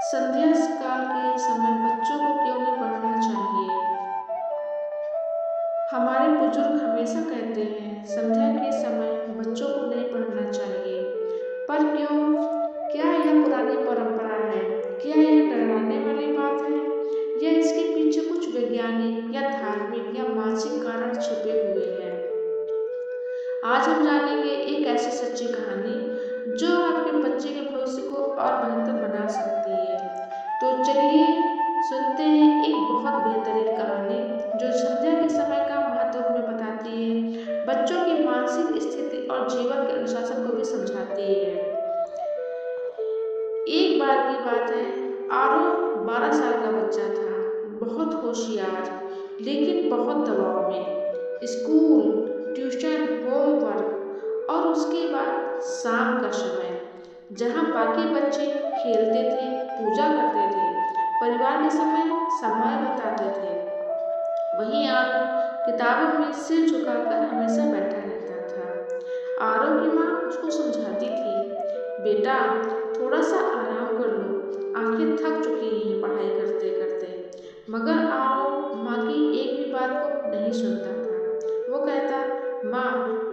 संध्या काल के समय बच्चों को क्यों नहीं पढ़ना चाहिए? हमारे बुजुर्ग हमेशा कहते हैं संध्या के समय बच्चों को नहीं पढ़ना चाहिए, पर क्यों? क्या यह पुरानी परंपरा है? क्या यह डराने वाली बात है, या इसके पीछे कुछ वैज्ञानिक या धार्मिक या मानसिक कारण छिपे हुए हैं? आज हम जानेंगे एक ऐसी सच्ची कहानी जो आपके बच्चे के भविष्य को और बेहतर बना सकती है। तो चलिए सुनते हैं एक बहुत बेहतरीन कहानी जो संध्या के समय का महत्व हमें बताती है, बच्चों की मानसिक स्थिति और जीवन के अनुशासन को भी समझाती है। एक बार की बात है, आरो 12 साल का बच्चा था, बहुत होशियार लेकिन बहुत दबाव में। स्कूल, ट्यूशन, होमवर्क और उसके बाद शाम का समय, जहाँ बाकी बच्चे खेलते थे, पूजा करते थे, परिवार के समय बताते थे, वहीं आरो किताबों में सिर झुकाकर हमेशा बैठा रहता था। आरो की माँ उसको समझाती थी, बेटा थोड़ा सा आराम कर लो, आंखें थक चुकी हैं पढ़ाई करते करते। मगर आरो माँ की एक भी बात को नहीं सुनता था। वो कहता, माँ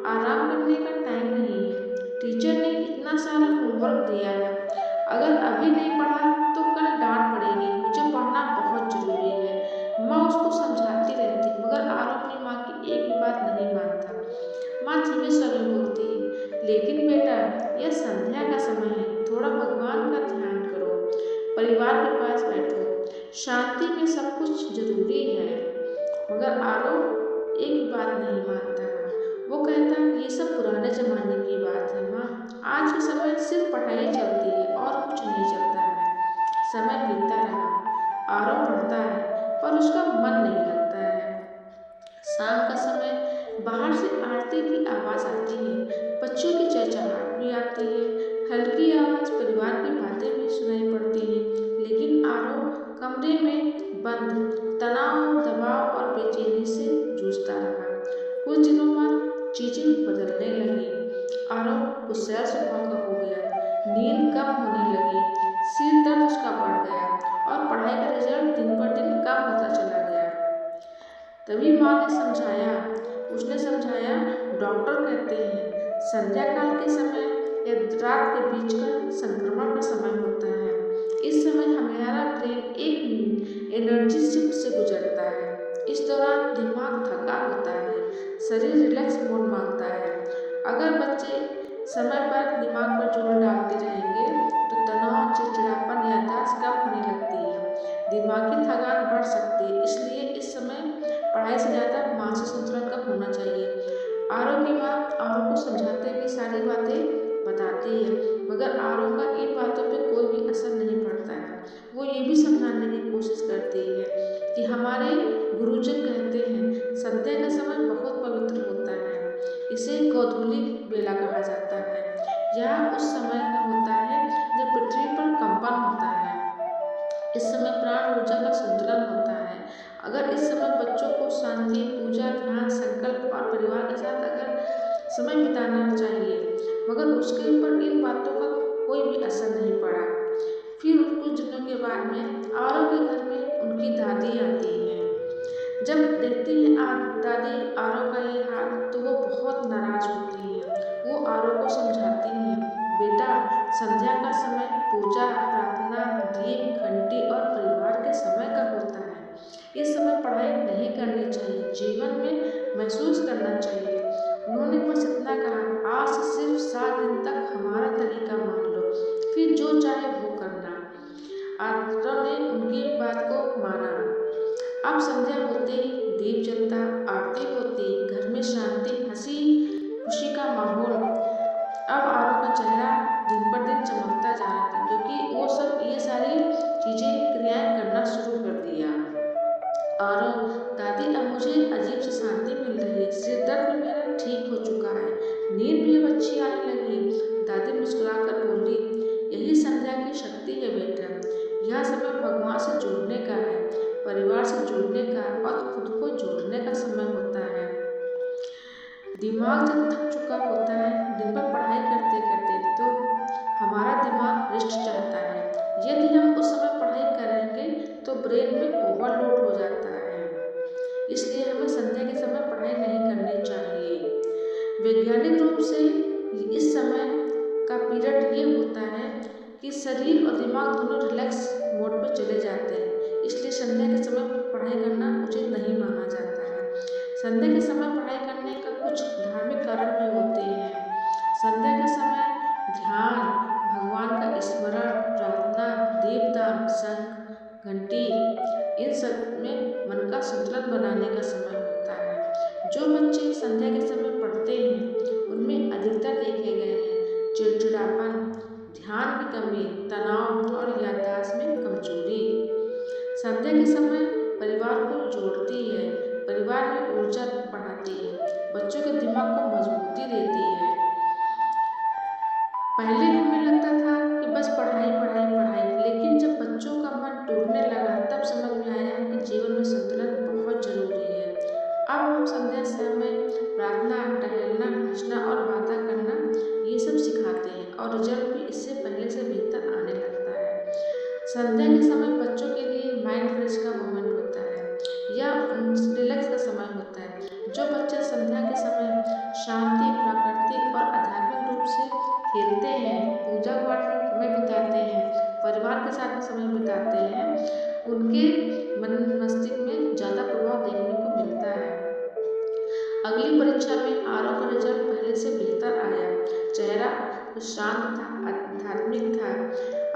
आराम करने का टाइम नहीं है, टीचर ने इतना सारा होमवर्क दिया है, अगर अभी नहीं पढ़ा तो कल डांट पड़ेगी, मुझे पढ़ना बहुत जरूरी है। माँ उसको समझाती रहती, मगर आरो अपनी माँ की एक भी बात नहीं मानता। माँ धीमे स्वर में बोलती, लेकिन बेटा यह संध्या का समय है, थोड़ा भगवान का ध्यान करो, परिवार के पास बैठो, शांति में सब कुछ जरूरी है। मगर आरो एक भी बात नहीं मानता। वो कहता, ये सब पुराने जमाने की बात है माँ, आज के समय सिर्फ पढ़ाई चलती है और कुछ नहीं चलता है। समय बीतता रहा, आरो पढ़ता है पर उसका मन नहीं लगता है। शाम का समय, बाहर से आरती की आवाज आती है, बच्चों की चहचहाट भी आती है, हल्की आवाज परिवार की बातें भी सुनाई पड़ती है, लेकिन आरो कमरे में बंद तनाव, दबाव और बेचैनी से जूझता रहा। कुछ दिनों बाद चीजें बदलने लगी। आरो गुस्सैल स्वभाव का हो गया, नींद कम होने लगी, सिर दर्द उसका बढ़ गया और पढ़ाई का रिजल्ट दिन पर दिन कम होता चला गया। तभी माँ ने समझाया, डॉक्टर कहते हैं संध्या काल के समय या रात के बीच का संक्रमण का समय होता है। इस समय हमारा ब्रेन एक एनर्जी शिफ्ट से गुजरता है। इस दौरान दिमाग थका होता है, शरीर रिलैक्स मोड मांगता है। अगर बच्चे समय पर दिमाग पर जोर डालते रहेंगे तो तनाव, चिड़चिड़ापन, याददाश्त कम होने लगती है, दिमागी थकान बढ़ सकती है। इसलिए इस समय पढ़ाई से ज़्यादा मानसिक संतुलन का होना चाहिए। आरो की माँ आरो को समझाते हुए सारी बातें बताती है, मगर आरो का इन बातों पे कोई भी असर नहीं पड़ता है। वो ये भी समझाने की कोशिश करती है कि हमारे गुरुजन कहते हैं संध्या का समय बहुत पवित्र होता है, इसे गोधूली बेला कहा जाता है। यह उस समय का होता है जब पृथ्वी पर कंपन होता है। इस समय प्राण ऊर्जा का संतुलन होता है। अगर इस समय बच्चों को शांति, पूजा, ध्यान, संकल्प और परिवार के साथ अगर समय बिताना चाहिए, मगर उसके ऊपर इन बातों का कोई भी असर नहीं पड़ा। फिर कुछ दिनों के बाद में आरो के घर में उनकी दादी आती है। जब देखती है दादी आरो का ये हाल तो वो बहुत नाराज होती है। वो आरो को समझाती है, बेटा संध्या का समय पूजा, प्रार्थना, दीप, घंटी और परिवार के समय का होता है। इस समय पढ़ाई नहीं करनी चाहिए, जीवन में महसूस करना चाहिए। उन्होंने बस इतना कहा, आज से सिर्फ 7 दिन तक हमारा तरीका मान लो, फिर जो चाहे वो करना। आरो ने उनकी बात को माना। अब संध्या होते ही दीप जलता, आरती होती, घर में शांति, हंसी खुशी का माहौल। अब आरो का चेहरा दिन पर दिन चमकता जा रहा था, क्योंकि वो सब ये सारी चीजें क्रियाएं करना शुरू कर दिया। आरो, दादी अब मुझे अजीब सी शांति मिल रही है, सिर दर्द भी मेरा ठीक हो चुका है, नींद भी अब अच्छी आने लगी। दादी मुस्कुराकर बोली, यही संध्या की शक्ति है बेटा, यह समय भगवान से जुड़ने का है, परिवार से जुड़ने का और खुद को जोड़ने का समय होता है। दिमाग जब थक चुका होता है दिन भर पढ़ाई करते करते, तो हमारा दिमाग रेस्ट चाहता है। यदि हम उस समय कि शरीर और दिमाग दोनों रिलैक्स मोड में चले जाते हैं। इसलिए संध्या के समय पढ़ाई करना उचित नहीं माना जाता है। संध्या के समय पढ़ाई करने का कुछ धार्मिक कारण भी होते हैं। संध्या के समय ध्यान, भगवान का स्मरण, प्रार्थना, दीपदान, शंख, घंटी, इन सब में मन का संतुलन बनाने का समय होता है। जो बच्चे संध्या के समय पढ़ते हैं उनमें अधिकतर देखे गए हैं चिड़चिड़ापन, ध्यान की कमी, तनाव और याददाश्त में कमजोरी। संध्या के समय परिवार को जोड़ती है, परिवार में ऊर्जा बढ़ाती है, बच्चों के दिमाग को मजबूती देती है। पहले हमें लगता था कि बस पढ़ाई पढ़ाई पढ़ाई, लेकिन जब बच्चों का मन टूटने लगा तब समझ में आया कि जीवन में संतुलन बहुत जरूरी है। अब हम संध्या समय प्रार्थना, टहलना, हंसना और बातें करना ये सब सिखाते हैं और रिजल्ट भी इससे पहले से बेहतर आने लगता है। संध्या के समय बच्चों के लिए माइंड फ्रेश का मोमेंट होता है या रिलैक्स का समय होता है। जो बच्चे संध्या के समय शांति, प्राकृतिक और आध्यात्मिक रूप से खेलते हैं, पूजा पाठ में समय बिताते हैं, परिवार के साथ समय बिताते हैं, उनके मन मस्तिष्क में ज़्यादा प्रभाव देखने को मिलता है। अगली परीक्षा में आरव का रिजल्ट पहले से बेहतर आया। चेहरा शांत था, आध्यात्मिक था,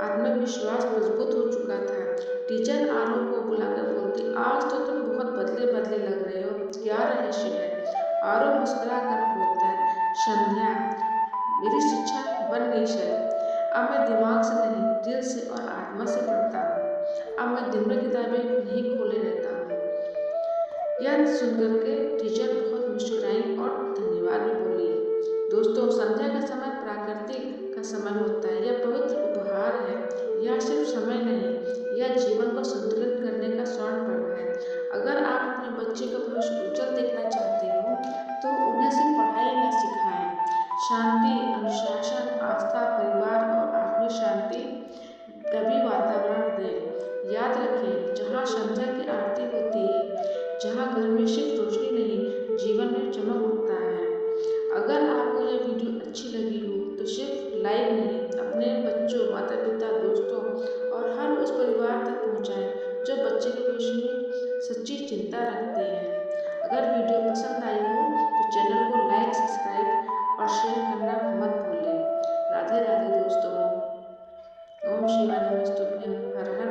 आत्मविश्वास मजबूत हो चुका था। टीचर आरव को बुलाकर बोलती, आज तो तुम बहुत बदले बदले लग रहे हो, क्या रहस्य है? आरव मुस्कुरा कर बोलता है, संध्या, मेरी शिक्षा बन गई शायद। अब मैं दिमाग से नहीं, दिल से और आत्मा से पढ़ता हूँ। अब मैं दिन में किताबें नहीं खोले रहता हूँ। यह सुनकर के टीचर बहुत मुस्कुराई और धन्यवाद भी बोली। दोस्तों, संध्या का समय प्राकृतिक का समय होता है। यह पवित्र उपहार है। यह सिर्फ समय नहीं, यह जीवन को संतुलित करने का स्वर्ण पर्व है। अगर आप अपने बच्चे का भविष्य उज्जवल देखना चाहते हो तो उन्हें सिर्फ पढ़ाई न सिखाएं। शांति, अनुशासन, आस्था, परिवार और आत्मिक शांति का भी वातावरण दें। याद रखें, जहाँ संध्या की आरती होती है, जहाँ घर में सिर्फ रोशनी नहीं, जीवन में चमक उठता है। अगर आपको यह वीडियो अच्छी लगी हो तो सिर्फ लाइक नहीं, अपने बच्चों, माता पिता, दोस्तों और हर उस परिवार तक पहुँचाएं जो बच्चे के भविष्य में सच्ची चिंता रखते हैं। अगर वीडियो पसंद आई हो तो चैनल को लाइक, सब्सक्राइब और शेयर करना मत भूलें। राधे राधे दोस्तों। ओम शिवाय नमस्तुभ्यं। हर हर